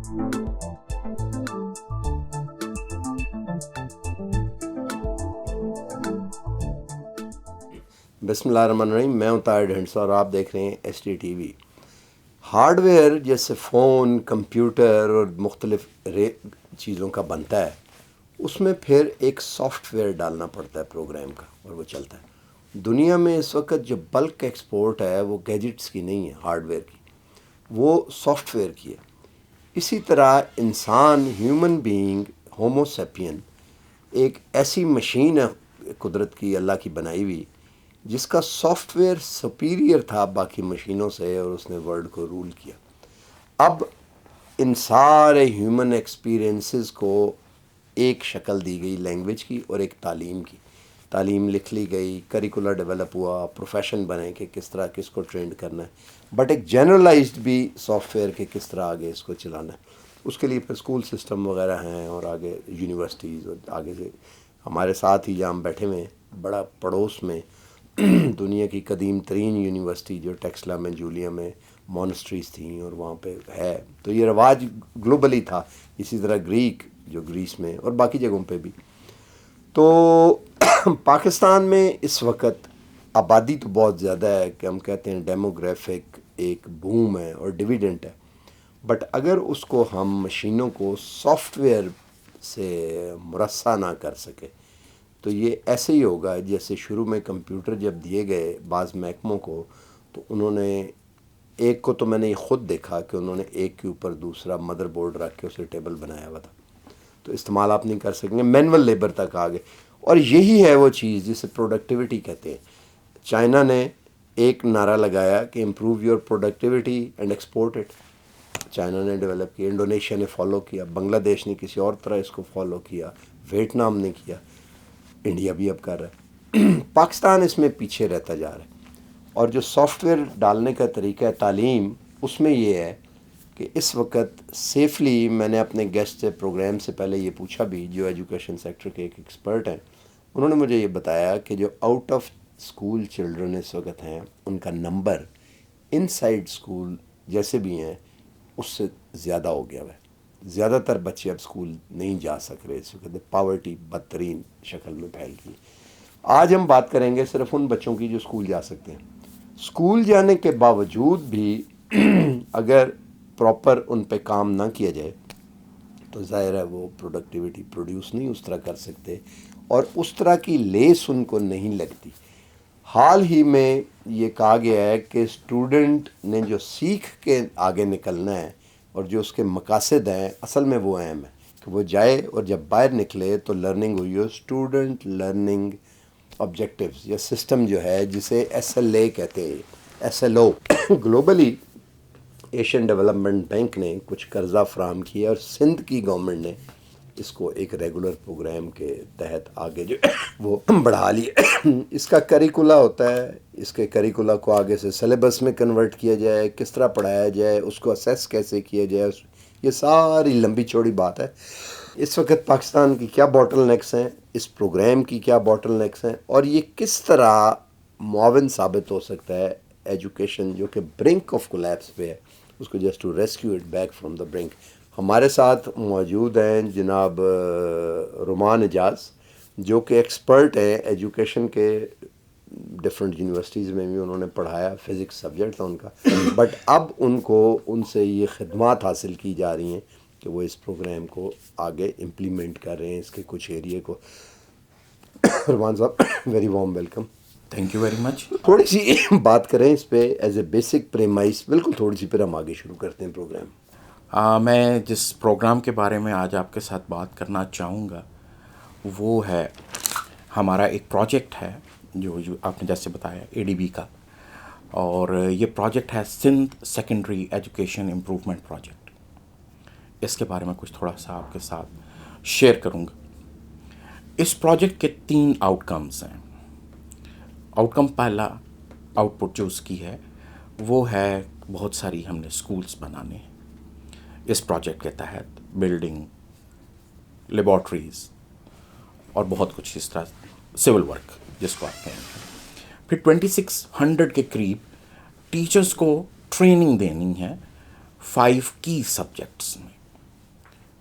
بسم اللہ الرحمن الرحیم، میں ہوں طاہر ڈھنڈسا اور آپ دیکھ رہے ہیں S T T V. Hard where جیسے فون، کمپیوٹر اور مختلف چیزوں کا بنتا ہے، اس میں پھر ایک سافٹ ویئر ڈالنا پڑتا ہے پروگرام کا، اور وہ چلتا ہے۔ دنیا میں اس وقت جو بلک ایکسپورٹ ہے وہ گیجٹس کی نہیں ہے، ہارڈ ویئر کی، وہ سافٹ ویئر کی ہے۔ اسی طرح انسان، ہیومن بینگ، ہومو سیپین، ایک ایسی مشین ہے قدرت کی، اللہ کی بنائی ہوئی، جس کا سافٹ ویئر سپیریئر تھا باقی مشینوں سے، اور اس نے ورلڈ کو رول کیا۔ اب ان سارے ہیومن ایکسپیرینسز کو ایک شکل دی گئی لینگویج کی اور ایک تعلیم کی۔ تعلیم لکھ لی گئی، کریکولر ڈیولپ ہوا، پروفیشن بنے کہ کس طرح کس کو ٹرینڈ کرنا ہے، بٹ ایک جنرلائزڈ بھی سافٹ ویئر کہ کس طرح آگے اس کو چلانا ہے۔ اس کے لیے پھر اسکول سسٹم وغیرہ ہیں، اور آگے یونیورسٹیز، اور آگے سے ہمارے ساتھ ہی جہاں ہم بیٹھے ہوئے ہیں، بڑا پڑوس میں دنیا کی قدیم ترین یونیورسٹی جو ٹیکسلا میں، جولیا میں مونسٹریز تھیں، اور وہاں پہ ہے، تو یہ رواج گلوبلی تھا۔ اسی طرح گریک جو گریس میں اور باقی جگہوں پہ بھی۔ تو پاکستان میں اس وقت آبادی تو بہت زیادہ ہے، کہ ہم کہتے ہیں ڈیموگرافک ایک بوم ہے اور ڈیویڈنٹ ہے، بٹ اگر اس کو ہم مشینوں کو سافٹ ویئر سے مرصع نہ کر سکے تو یہ ایسے ہی ہوگا جیسے شروع میں کمپیوٹر جب دیے گئے بعض محکموں کو، تو انہوں نے ایک کو، تو میں نے یہ خود دیکھا کہ انہوں نے ایک کے اوپر دوسرا مدر بورڈ رکھ کے اسے ٹیبل بنایا ہوا تھا، تو استعمال آپ نہیں کر سکیں گے، مینول لیبر تک آ گئے۔ اور یہی ہے وہ چیز جسے پروڈکٹیوٹی کہتے ہیں۔ چائنا نے ایک نعرہ لگایا کہ improve your productivity and export it, China نے ڈیولپ کیا، انڈونیشیا نے فالو کیا، بنگلہ دیش نے کسی اور طرح اس کو فالو کیا، ویتنام نے کیا، انڈیا بھی اب کر رہا ہے۔ پاکستان اس میں پیچھے رہتا جا رہا ہے۔ اور جو سافٹ ویئر ڈالنے کا طریقہ ہے تعلیم، اس میں یہ ہے کہ اس وقت سیفلی، میں نے اپنے گیسٹ سے پروگرام سے پہلے یہ پوچھا بھی، جو ایجوکیشن سیکٹر کے ایک ایکسپرٹ ہیں، انہوں نے مجھے یہ بتایا کہ جو آؤٹ آف اسکول چلڈرن اس وقت ہیں، ان کا نمبر ان سائڈ اسکول جیسے بھی ہیں اس سے زیادہ ہو گیا ہے۔ زیادہ تر بچے اب اسکول نہیں جا سک رہے، اس وقت پاورٹی بدترین شکل میں پھیل گئی۔ آج ہم بات کریں گے صرف ان بچوں کی جو اسکول جا سکتے ہیں۔ اسکول جانے کے باوجود بھی اگر پراپر ان پہ کام نہ کیا جائے تو ظاہر ہے وہ پروڈکٹیوٹی پروڈیوس نہیں اس طرح کر سکتے، اور اس طرح کی لیس ان کو نہیں لگتی۔ حال ہی میں یہ کہا گیا ہے کہ اسٹوڈنٹ نے جو سیکھ کے آگے نکلنا ہے اور جو اس کے مقاصد ہیں، اصل میں وہ اہم ہے کہ وہ جائے اور جب باہر نکلے تو لرننگ ہوئی ہو، اسٹوڈنٹ لرننگ آبجیکٹیوز یا سسٹم جو ہے جسے ایس ایل اے کہتے ہیں، S L O. Globally Asian development bank نے کچھ قرضہ فراہم کیا، اور سندھ کی گورنمنٹ نے اس کو ایک ریگولر پروگرام کے تحت آگے جو وہ بڑھا لیے۔ اس کا کریکولا ہوتا ہے، اس کے کریکولا کو آگے سے سلیبس میں کنورٹ کیا جائے، کس طرح پڑھایا جائے، اس کو اسیس کیسے کیا جائے، یہ ساری لمبی چوڑی بات ہے۔ اس وقت پاکستان کی کیا باٹل نیکس ہیں، اس پروگرام کی کیا باٹل نیکس ہیں، اور یہ کس طرح معاون ثابت ہو سکتا ہے ایجوکیشن جو کہ برنک آف کولیپس پہ ہے، اس کو just to rescue it back from the brink. ہمارے ساتھ موجود ہیں جناب رومان اجاز، جو کہ ایکسپرٹ ہیں ایجوکیشن کے، ڈفرینٹ یونیورسٹیز میں بھی انہوں نے پڑھایا، فزکس سبجیکٹ تھا ان کا، بٹ اب ان کو ان سے یہ خدمات حاصل کی جا رہی ہیں کہ وہ اس پروگرام کو آگے امپلیمنٹ کر رہے ہیں، اس کے کچھ ایریے کو۔ رومان صاحب، very warm welcome. Thank you very much. تھوڑی سی بات کریں اس پہ ایز اے بیسک پریمائس، بالکل تھوڑی سی، پھر ہم آگے شروع کرتے ہیں پروگرام۔ میں جس پروگرام کے بارے میں آج آپ کے ساتھ بات کرنا چاہوں گا وہ ہے ہمارا ایک پروجیکٹ ہے جو آپ نے جیسے بتایا اے ڈی بی کا، اور یہ پروجیکٹ ہے Sindh secondary education improvement project. اس کے بارے میں کچھ تھوڑا سا آپ کے ساتھ شیئر کروں گا۔ اس پروجیکٹ کے 3 آؤٹ کمز ہیں۔ آؤٹ کم پہلا، آؤٹ پٹ جو اس کی ہے وہ ہے بہت ساری ہم نے اسکولس بنانے ہیں اس پروجیکٹ کے تحت، بلڈنگ، لیبارٹریز اور بہت کچھ اس طرح سول ورک جس کو آپ کہیں گے۔ پھر 2600 کے قریب ٹیچرز کو ٹریننگ دینی ہے 5 کی سبجیکٹس میں۔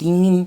3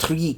3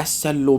SLO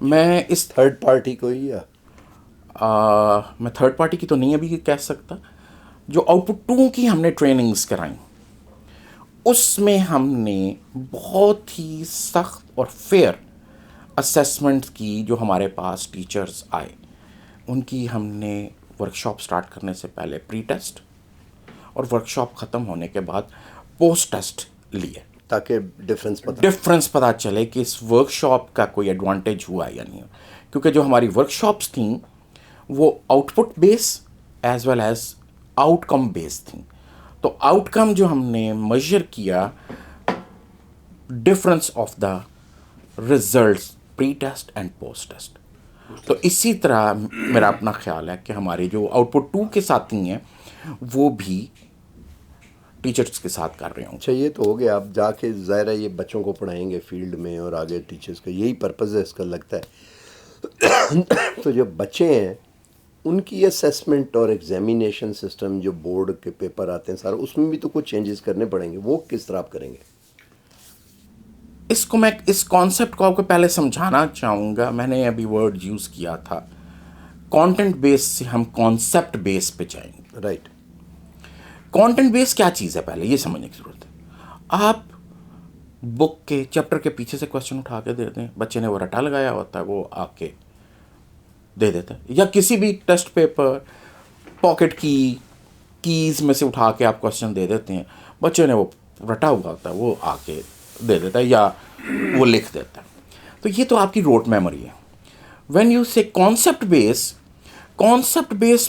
میں اس تھرڈ پارٹی کوئی یا میں تھرڈ پارٹی کی تو نہیں ابھی کہہ سکتا. جو آؤٹ پٹ 2 کی ہم نے ٹریننگز کرائیں اس میں ہم نے بہت ہی سخت اور فیئر اسیسمنٹ کی. جو ہمارے پاس ٹیچرز آئے ان کی ہم نے ورکشاپ سٹارٹ کرنے سے پہلے پری ٹیسٹ اور ورکشاپ ختم ہونے کے بعد پوسٹ ٹیسٹ لیے تاکہ ڈفرینس پتہ چلے کہ اس ورکشاپ کا کوئی ایڈوانٹیج ہوا یا نہیں. کیونکہ جو ہماری ورکشاپس تھیں وہ output based as well as outcome based تھیں. تو آؤٹ کم جو ہم نے میجر کیا difference of the results pre test and post test. تو اسی طرح میرا اپنا خیال ہے کہ ہمارے جو آؤٹ پٹ 2 کے ساتھی ہیں وہ بھی ٹیچرز کے ساتھ کر رہے ہوں. اچھا یہ تو ہو گیا. آپ جا کے ظاہر ہے یہ بچوں کو پڑھائیں گے فیلڈ میں اور آگے ٹیچرز کا یہی پرپز ہے اس کا لگتا ہے. تو جو بچے ہیں ان کی اسیسمنٹ اور ایگزامینیشن سسٹم جو بورڈ کے پیپر آتے ہیں سارا اس میں بھی تو کچھ چینجز کرنے پڑیں گے. وہ کس طرح آپ کریں گے؟ اس کو میں اس کانسیپٹ کو آپ کو پہلے سمجھانا چاہوں گا. میں نے ابھی ورڈ یوز کیا تھا کانٹینٹ بیس سے ہم کانسیپٹ بیس پہ جائیں گے. رائٹ. کانٹینٹ بیس کیا چیز ہے پہلے یہ سمجھنے کی ضرورت ہے. آپ بک کے چیپٹر کے پیچھے سے کویشچن اٹھا کے دے دیں. بچے نے وہ رٹا لگایا ہوتا ہے وہ آ کے دے دیتا ہے. یا کسی بھی ٹیسٹ پیپر پاکٹ کیز میں سے اٹھا کے آپ کویشچن دے دیتے ہیں. بچے نے وہ رٹا ہوا ہوتا ہے وہ آ کے دے دیتا ہے یا وہ لکھ دیتا ہے. تو یہ تو آپ کی روٹ میموری ہے. وین یو سے کانسیپٹ بیس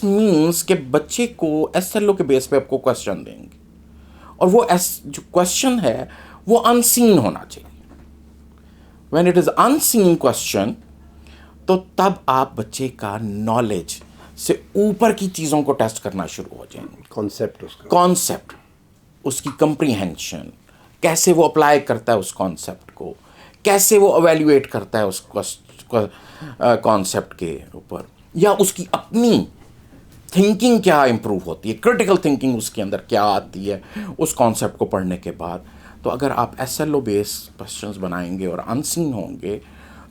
مینس کہ بچے کو ایس ایل او کے بیس پہ آپ کو کویشچن دیں گے اور وہ جو کویشچن ہے وہ ان سین ہونا چاہیے. When it is unseen question تو تب آپ بچے کا نالج سے اوپر کی چیزوں کو ٹیسٹ کرنا شروع ہو جائیں گے. کانسیپٹ اس کی کمپریہینشن کیسے وہ اپلائی کرتا ہے اس کانسیپٹ کو, کیسے وہ ایویلیویٹ کرتا ہے اس کانسیپٹ کے اوپر, یا اس کی اپنی تھنکنگ کیا امپروو ہوتی ہے, کرٹیکل تھنکنگ اس کے اندر کیا آتی ہے اس کانسیپٹ کو پڑھنے کے بعد. تو اگر آپ ایس ایل او بیس کویشچنز بنائیں گے اور ان سین ہوں گے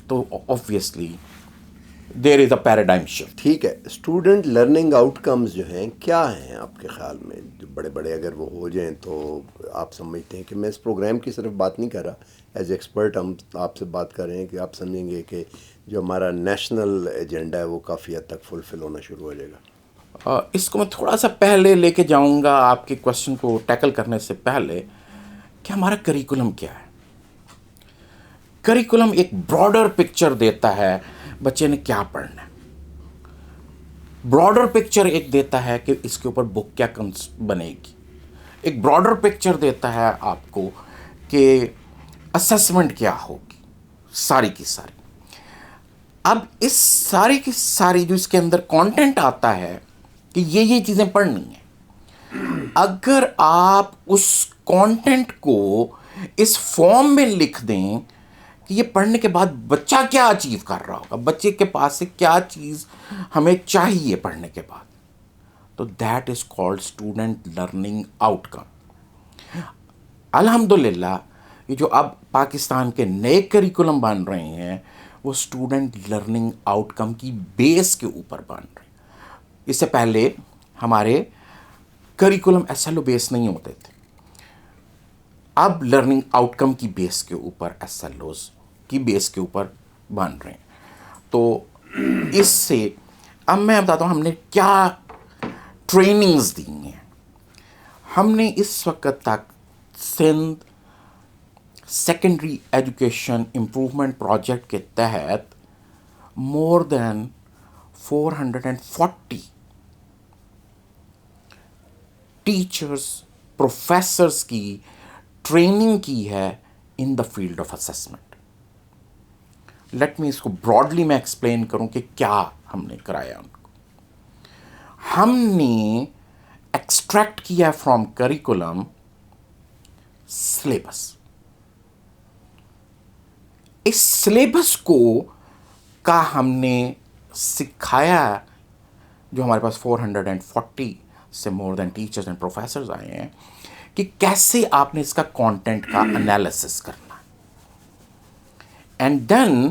تو obviously there is a paradigm shift. ٹھیک ہے. اسٹوڈنٹ لرننگ آؤٹ کمز جو ہیں کیا ہیں آپ کے خیال میں؟ جو بڑے بڑے اگر وہ ہو جائیں تو آپ سمجھتے ہیں کہ میں اس پروگرام کی صرف بات نہیں کر رہا, ایز ایکسپرٹ ہم آپ سے بات کر رہے ہیں کہ آپ سمجھیں گے کہ جو ہمارا نیشنل ایجنڈا ہے وہ کافی حد تک فلفل ہونا شروع ہو جائے گا. اس کو میں تھوڑا سا پہلے لے کے جاؤں گا آپ کے کویشچن کو ٹیکل کرنے سے پہلے کہ ہمارا کریکولم کیا ہے. کریکولم ایک براڈر پکچر دیتا ہے بچے نے کیا پڑھنا ہے. براڈر پکچر ایک دیتا ہے کہ اس کے اوپر بک کیا بنے گی. ایک براڈر پکچر دیتا ہے آپ کو کہ اسیسمنٹ کیا ہوگی ساری کی ساری. اب اس ساری کی ساری جو اس کے اندر کانٹینٹ آتا ہے کہ یہ چیزیں پڑھنی ہیں, اگر آپ اس کانٹینٹ کو اس فارم میں لکھ دیں کہ یہ پڑھنے کے بعد بچہ کیا اچیو کر رہا ہوگا, بچے کے پاس سے کیا چیز ہمیں چاہیے پڑھنے کے بعد, تو that is called student learning out کم. الحمدللہ یہ جو اب پاکستان کے نئے کریکولم بن رہے ہیں وہ اسٹوڈنٹ لرننگ آؤٹ کم کی بیس کے اوپر بن رہے ہیں. اس سے پہلے ہمارے کریکولم ایس ایل او بیس نہیں ہوتے تھے, اب لرننگ آؤٹ کم کی بیس کے اوپر ایس ایل اوز کی بیس کے اوپر بن رہے ہیں. تو اس سے اب میں بتاتا ہوں ہم نے کیا ٹریننگز دی ہیں. ہم نے اس وقت تک Sindh secondary education improvement project کے تحت مور دین 440 ٹیچرز پروفیسرز کی ٹریننگ کی ہے in the field of assessment. Let me اس کو براڈلی میں ایکسپلین کروں کہ کیا ہم نے کرایا ان کو. ہم نے ایکسٹریکٹ کیا فرام کریکولم سلیبس. اس سلیبس کو کا ہم نے سکھایا جو ہمارے پاس 440 سے مور دین ٹیچرز اینڈ پروفیسرز آئے ہیں کہ کیسے آپ نے اس کا کانٹینٹ کا انالیسس کرنا. And then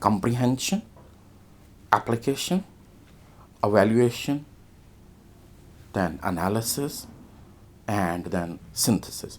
comprehension, application, evaluation, then analysis and then synthesis।